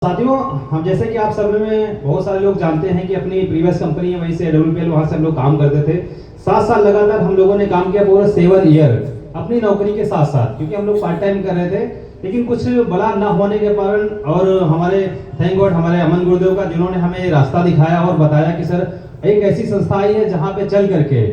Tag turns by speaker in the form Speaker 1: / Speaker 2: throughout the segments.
Speaker 1: साथियों, हम जैसे कि आप सब में बहुत सारे लोग जानते हैं कि अपनी प्रीवियस कंपनी है वहीं से WPL वहाँ से हम लोग काम करते थे। 7 साल लगातार हम लोगों ने काम किया, पूरा 7 ईयर अपनी नौकरी के साथ साथ, क्योंकि हम लोग पार्ट टाइम कर रहे थे। लेकिन कुछ बड़ा ना होने के कारण और हमारे थैंक गॉड हमारे अमन गुरुदेव का, जिन्होंने हमें रास्ता दिखाया और बताया कि सर एक ऐसी संस्था आई है जहाँ पे चल करके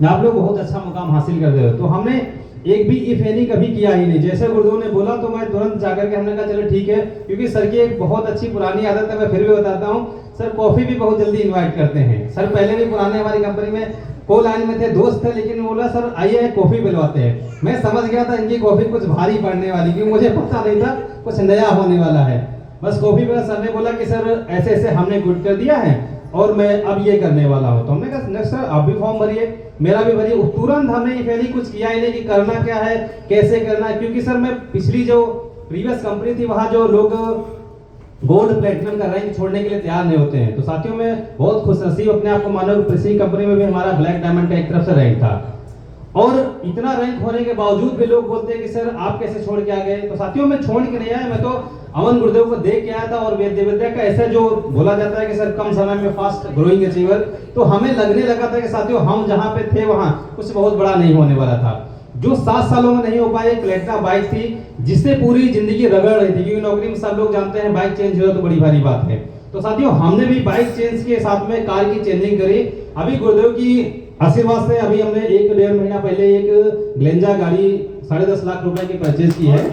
Speaker 1: आप लोग बहुत अच्छा मुकाम हासिल कर रहे हो। तो हमने एक भी इफ एनी कभी किया ही नहीं। जैसे गुरुदेव ने बोला तो मैं तुरंत जाकर के हमने कहा चलो ठीक है, क्योंकि सर की एक बहुत अच्छी पुरानी आदत है, मैं फिर भी बताता हूँ। सर कॉफी भी बहुत जल्दी इनवाइट करते हैं। सर पहले भी पुराने हमारी कंपनी में को लाइन में थे, दोस्त थे, लेकिन बोला सर आइए कॉफी पिलवाते हैं। मैं समझ गया था इनकी कॉफी कुछ भारी पड़ने वाली, क्योंकि मुझे पता नहीं था कुछ नया होने वाला है। बस कॉफी पे सर ने बोला कि सर ऐसे ऐसे हमने गुड कर दिया है और मैं अब ये करने वाला हूँ। तो हमने कहा नेक्स्ट सर आप भी फॉर्म भरिए, मेरा भी भरिए। तुरंत हमने ये पहले कुछ किया ही नहीं कि करना क्या है, कैसे करना है, क्योंकि सर मैं पिछली जो प्रीवियस कंपनी थी वहाँ जो लोग गोल्ड प्लेटिनम का रैंक छोड़ने के लिए तैयार नहीं होते हैं। तो साथियों में बहुत खुशनसीब अपने आप को मानो, पिछली कंपनी में भी हमारा ब्लैक डायमंड का एक तरफ से रैंक था, और इतना रैंक होने के बावजूद भी लोग बोलते हैं कि सर आप कैसे छोड़ के आ गए। तो साथियों मैं छोड़ के नहीं आया, मैं तो अमन गुरुदेव को देख के आया था। और वेद विद्या का ऐसा जो बोला जाता है कि सर कम समय में फास्ट ग्रोइंग अचीवर, तो हमें लगने लगा था कि साथियों हम जहाँ पे थे वहाँ कुछ बहुत बड़ा नहीं होने वाला था। जो 7 सालों में नहीं हो पाए, एक प्लेटिना बाइक थी जिससे पूरी जिंदगी रगड़ रही थी, क्योंकि नौकरी में सब लोग जानते हैं बाइक चेंज हो तो बड़ी भारी बात है। तो साथियों हमने भी बाइक चेंज के साथ में कार की चेंजिंग करी। अभी गुरुदेव की आशीर्वाद से अभी हमने 1-1.5 महीना पहले एक ग्लेंजा गाड़ी 10.5 लाख रुपए की परचेज की है।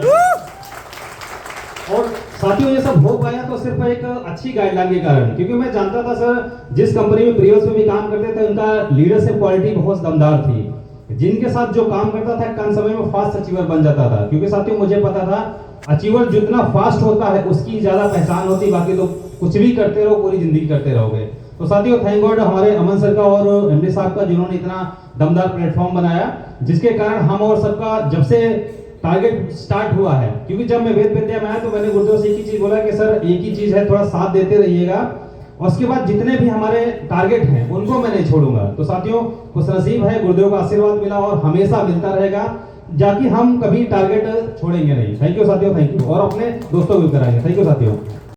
Speaker 1: और साथियों ये सब हो पाया तो सिर्फ एक अच्छी गाइडलाइन के कारण, क्योंकि मैं जानता था सर जिस कंपनी में प्रीवियस में भी काम करते थे उनका लीडरशिप क्वालिटी बहुत दमदार थी। जिनके साथ जो काम करता था कम समय में फास्ट अचीवर बन जाता था, क्योंकि साथियों मुझे पता था अचीवर जितना फास्ट होता है उसकी ज्यादा पहचान होती, बाकी तो कुछ भी करते रहो पूरी जिंदगी करते रहोगे। तो साथियों थैंक गॉड हमारे अमन सर का और एमडी साहब का, जिन्होंने इतना दमदार प्लेटफॉर्म बनाया, जिसके कारण हम और सबका जब से टारगेट स्टार्ट हुआ है। क्योंकि जब मैं वेद विद्या में आया तो मैंने गुरुदेव से एक ही चीज बोला कि सर एक ही चीज है, थोड़ा साथ देते रहिएगा, और उसके बाद जितने भी हमारे टारगेट हैं उनको मैं नहीं छोड़ूंगा। तो साथियों खुशनसीब है, गुरुदेव का आशीर्वाद मिला और हमेशा मिलता रहेगा, जाकि हम कभी टारगेट छोड़ेंगे नहीं। थैंक यू साथियों, थैंक यू, और अपने दोस्तों को भी कराएंगे। थैंक यू साथियों।